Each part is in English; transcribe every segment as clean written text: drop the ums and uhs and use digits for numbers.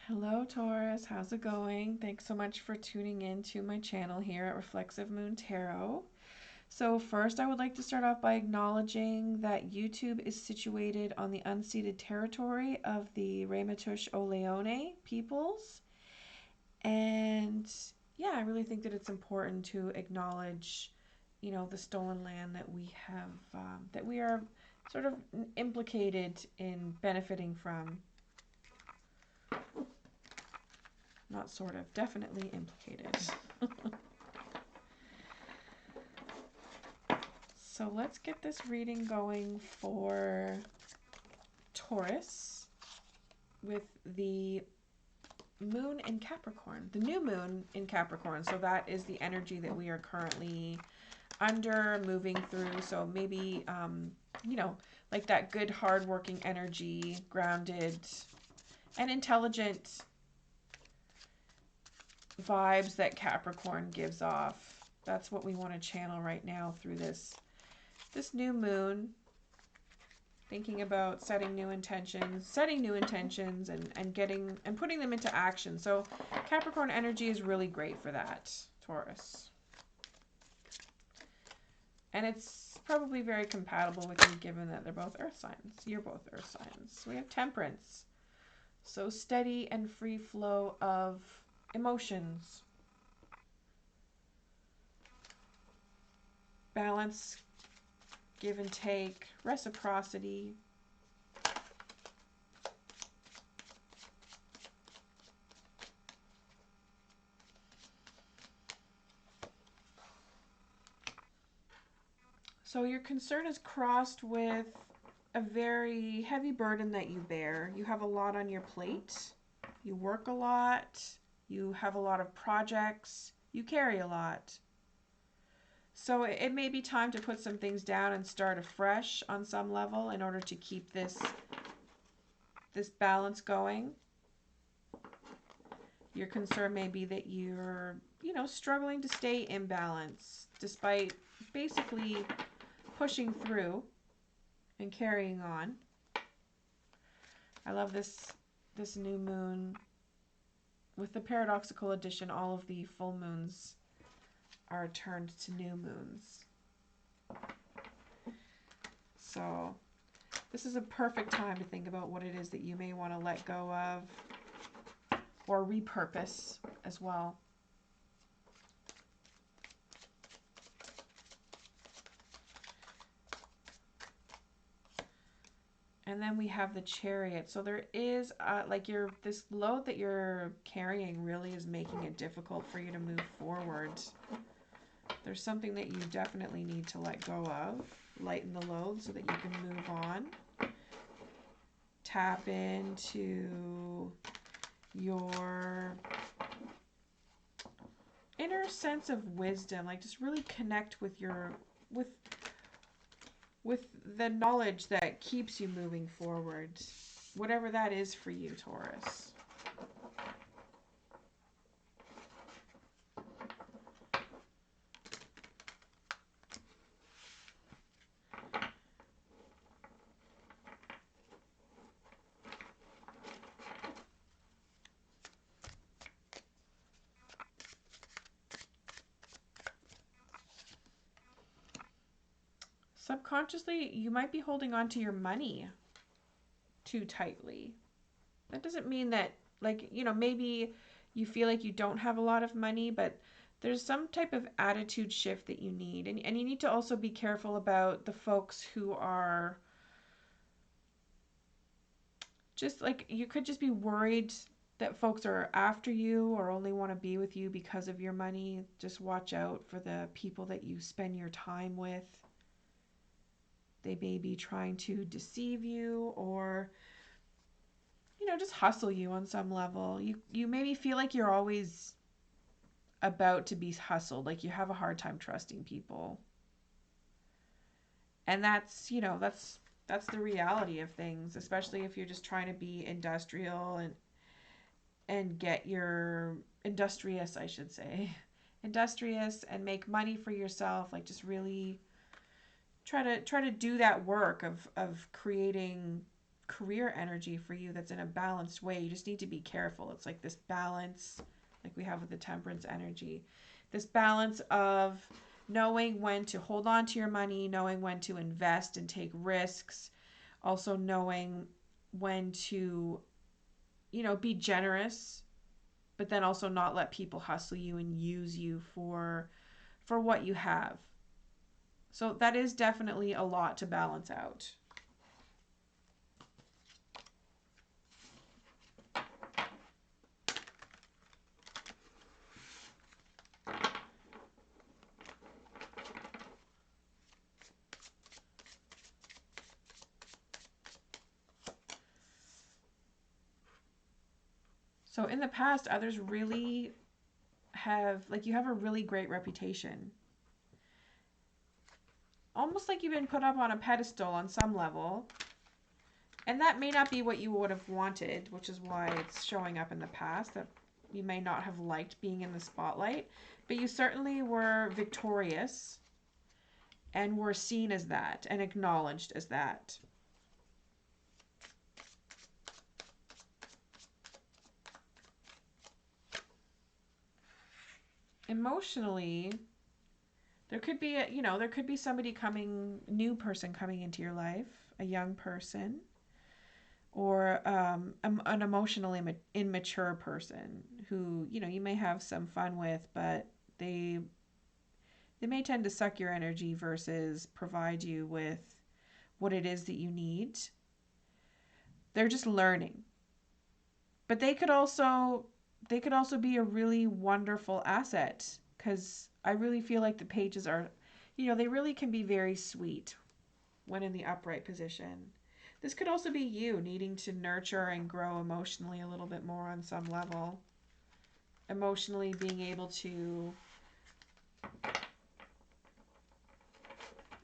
Hello, Taurus. How's it going? Thanks so much for tuning in to my channel here at Reflexive Moon Tarot. So first, I would like to start off by acknowledging that YouTube is situated on the unceded territory of the Ramaytush Oleone peoples. And yeah, I really think that it's important to acknowledge, the stolen land that we have, that we are sort of implicated in benefiting from. Not sort of, definitely implicated. So let's get this reading going for Taurus with the moon in Capricorn, the new moon in Capricorn. So that is the energy that we are currently under, moving through. So maybe, like that good, hardworking energy, grounded and intelligent vibes that Capricorn gives off. That's what we want to channel right now through this new moon. Thinking about setting new intentions and getting and putting them into action. So Capricorn energy is really great for that, Taurus. And it's probably very compatible with you given that they're both earth signs. You're both earth signs. We have Temperance. So steady and free flow of emotions. Balance, give and take, reciprocity. So your concern is crossed with a very heavy burden that you bear. You have a lot on your plate. You work a lot. You have a lot of projects. You carry a lot. So it may be time to put some things down and start afresh on some level in order to keep this balance going. Your concern may be that you're, struggling to stay in balance despite basically pushing through and carrying on. I love this new moon. With the paradoxical addition, all of the full moons are turned to new moons. So this is a perfect time to think about what it is that you may want to let go of or repurpose as well. And then we have the Chariot. So there is this load that you're carrying really is making it difficult for you to move forward. There's something that you definitely need to let go of. Lighten the load so that you can move on. Tap into your inner sense of wisdom. Like just really connect with with the knowledge that keeps you moving forward, whatever that is for you, Taurus. Subconsciously, you might be holding on to your money too tightly. That doesn't mean that, maybe you feel like you don't have a lot of money, but there's some type of attitude shift that you need. And you need to also be careful about the folks who are just like, you could just be worried that folks are after you or only want to be with you because of your money. Just watch out for the people that you spend your time with. They may be trying to deceive you or, just hustle you on some level. You maybe feel like you're always about to be hustled, like you have a hard time trusting people. And that's the reality of things, especially if you're just trying to be industrial and get your industrious, I should say. Industrious and make money for yourself, like just really try to do that work of creating career energy for you that's in a balanced way. You just need to be careful. It's like this balance, like we have with the Temperance energy, this balance of knowing when to hold on to your money, knowing when to invest and take risks, also knowing when to, be generous, but then also not let people hustle you and use you for what you have. So that is definitely a lot to balance out. So in the past, others really you have a really great reputation. Almost like you've been put up on a pedestal on some level. And that may not be what you would have wanted, which is why it's showing up in the past, that you may not have liked being in the spotlight. But you certainly were victorious and were seen as that and acknowledged as that. Emotionally, there could be there could be somebody new person coming into your life, a young person, or an emotionally immature person who you may have some fun with, but they may tend to suck your energy versus provide you with what it is that you need. They're just learning, but they could also be a really wonderful asset, because I really feel like the pages are, they really can be very sweet when in the upright position. This could also be you needing to nurture and grow emotionally a little bit more on some level. Emotionally being able to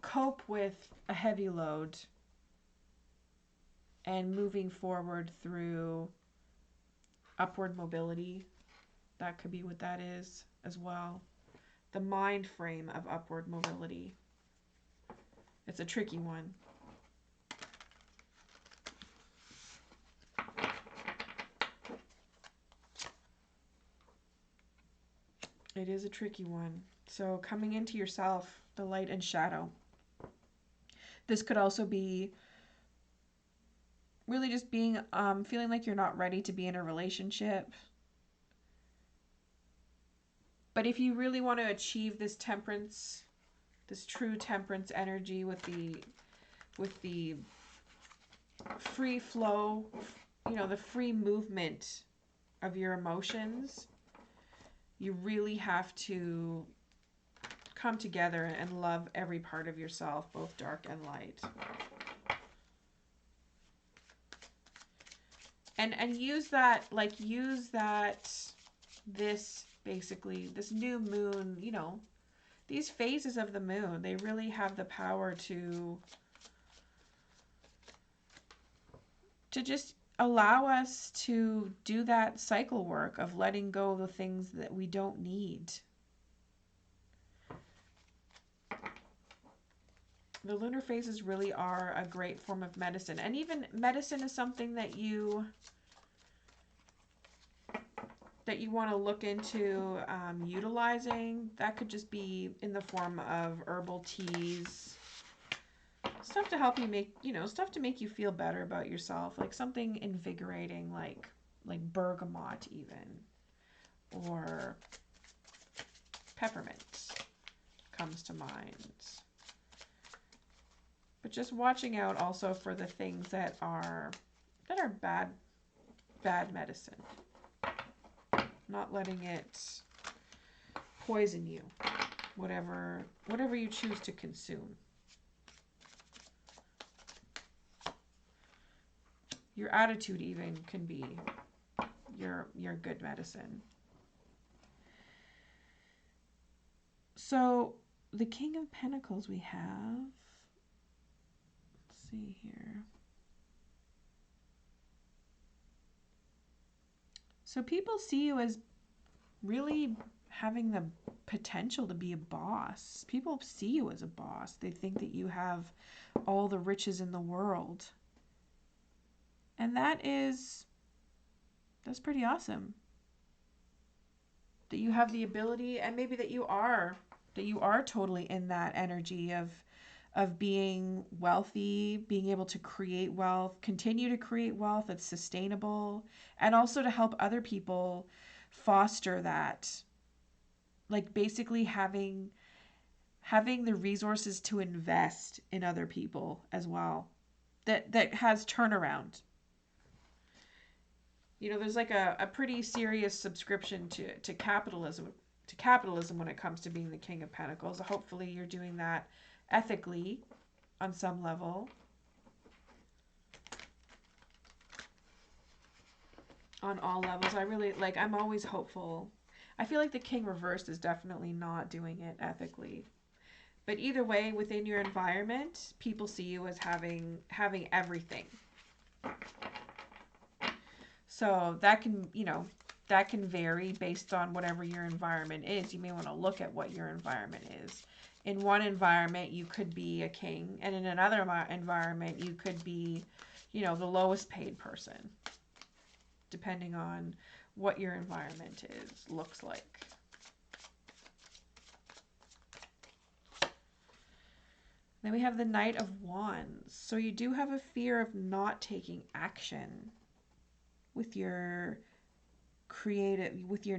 cope with a heavy load and moving forward through upward mobility. That could be what that is as well. The mind frame of upward mobility. It's a tricky one. It is a tricky one. So coming into yourself, the light and shadow. This could also be really just being feeling like you're not ready to be in a relationship. But if you really want to achieve this temperance, this true temperance energy with the free flow, the free movement of your emotions, you really have to come together and love every part of yourself, both dark and light. And use that, this new moon, these phases of the moon, they really have the power to just allow us to do that cycle work of letting go of the things that we don't need. The lunar phases really are a great form of medicine. And even medicine is something that you want to look into utilizing. That could just be in the form of herbal teas, stuff to help you stuff to make you feel better about yourself, like something invigorating, like bergamot even, or peppermint comes to mind. But just watching out also for the things that are bad medicine. Not letting it poison you, whatever you choose to consume. Your attitude even can be your good medicine. So the King of Pentacles we have. Let's see here. So people see you as really having the potential to be a boss. People see you as a boss. They think that you have all the riches in the world. And that's pretty awesome. That you have the ability, and maybe that you are totally in that energy of being wealthy, being able to create wealth, continue to create wealth that's sustainable, and also to help other people foster that. Like basically having the resources to invest in other people as well. That has turnaround. There's like a pretty serious subscription to capitalism when it comes to being the King of Pentacles. Hopefully you're doing that ethically on some level. On all levels. I'm always hopeful. I feel like the King reversed is definitely not doing it ethically. But either way, within your environment, people see you as having everything. So that can vary based on whatever your environment is. You may want to look at what your environment is. In one environment, you could be a king, and in another environment, you could be, the lowest paid person, depending on what your environment looks like. Then we have the Knight of Wands. So you do have a fear of not taking action with your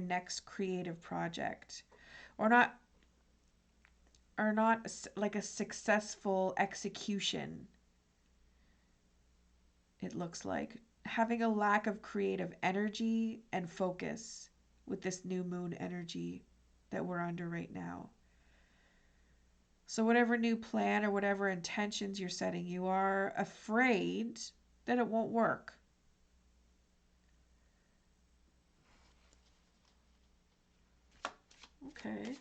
next creative project, or not like a successful execution. It looks like having a lack of creative energy and focus with this new moon energy that we're under right now. So whatever new plan or whatever intentions you're setting, you are afraid that it won't work. Okay.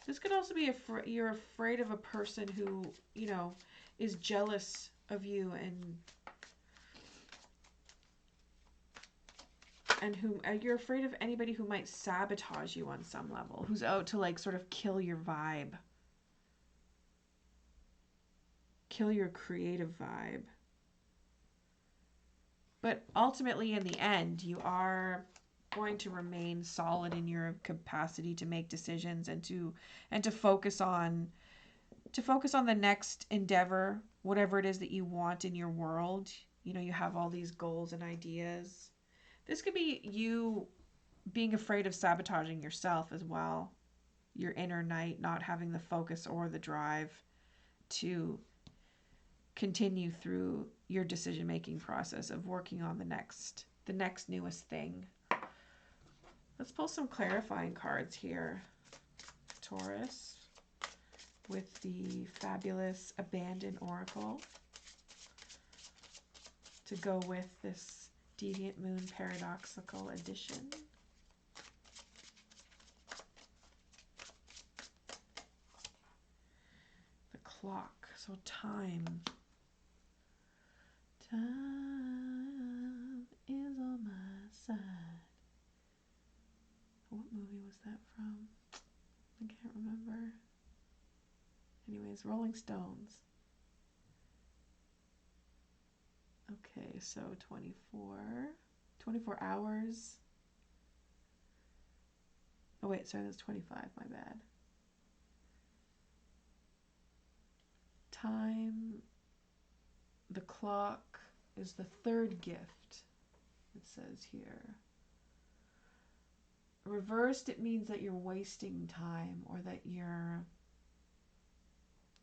This could also be you're afraid of a person who, is jealous of you and who you're afraid of anybody who might sabotage you on some level, who's out to like sort of kill your vibe. Kill your creative vibe. But ultimately, in the end, you are going to remain solid in your capacity to make decisions and to focus on the next endeavor, whatever it is that you want in your world. You have all these goals and ideas. This could be you being afraid of sabotaging yourself as well. Your inner knight not having the focus or the drive to continue through your decision-making process of working on the next newest thing. Let's pull some clarifying cards here, Taurus, with the fabulous Abandoned Oracle to go with this Deviant Moon Paradoxical Edition. The clock, so time. Time is on my side. What movie was that from? I can't remember. Anyways, Rolling Stones. Okay, so 24 hours. Oh wait, sorry, that's 25, my bad. Time, the clock is the third gift, it says here. Reversed, it means that you're wasting time, or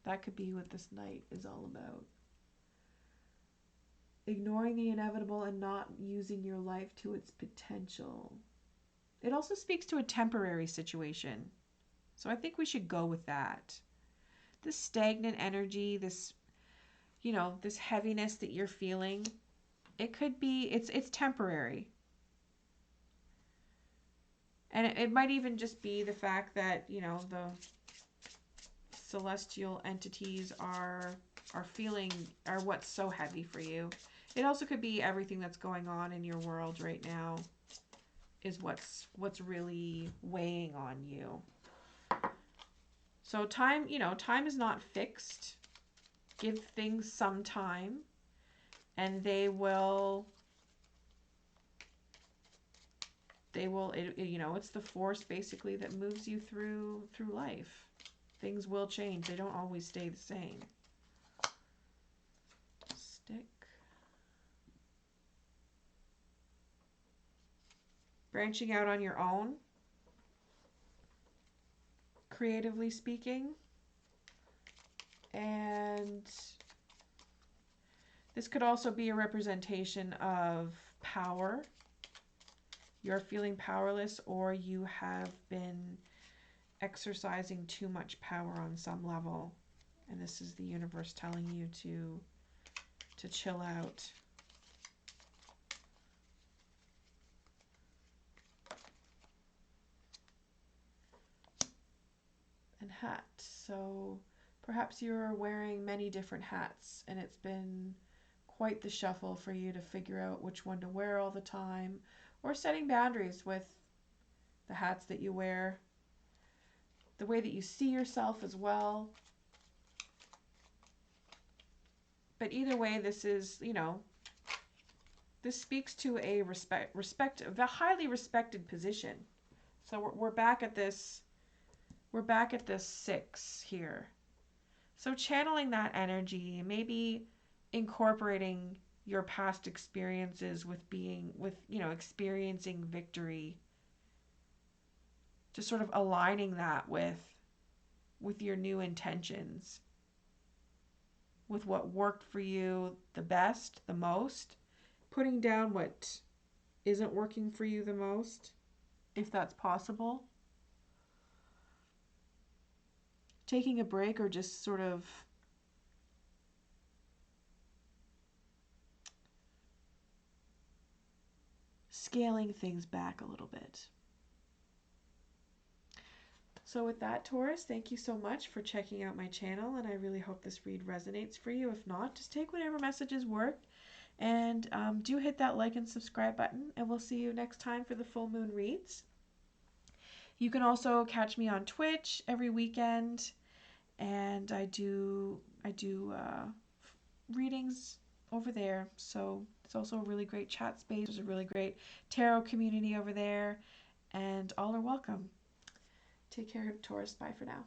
that could be what this night is all about. Ignoring the inevitable and not using your life to its potential. It also speaks to a temporary situation. So I think we should go with that. This stagnant energy, this heaviness that you're feeling, it could be, it's temporary. And it might even just be the fact that, the celestial entities are what's so heavy for you. It also could be everything that's going on in your world right now. is what's really weighing on you. So time, time is not fixed. Give things some time, and it's the force basically that moves you through life. Things will change. They don't always stay the same. Stick. Branching out on your own, creatively speaking. And this could also be a representation of power. You're feeling powerless, or you have been exercising too much power on some level. And this is the universe telling you to chill out. And hat. So perhaps you're wearing many different hats, and it's been quite the shuffle for you to figure out which one to wear all the time, or setting boundaries with the hats that you wear, the way that you see yourself as well. But either way, this is, this speaks to a a highly respected position. So we're back at this. We're back at this 6 here. So channeling that energy, maybe incorporating your past experiences with experiencing victory, just sort of aligning that with your new intentions, with what worked for you the best, the most, putting down what isn't working for you the most, if that's possible. Taking a break, or just sort of scaling things back a little bit. So with that, Taurus, thank you so much for checking out my channel, and I really hope this read resonates for you. If not, just take whatever messages work, and do hit that like and subscribe button, and we'll see you next time for the full moon reads. You can also catch me on Twitch every weekend, and I do readings over there. So it's also a really great chat space. There's a really great tarot community over there, and all are welcome. Take care, Taurus. Bye for now.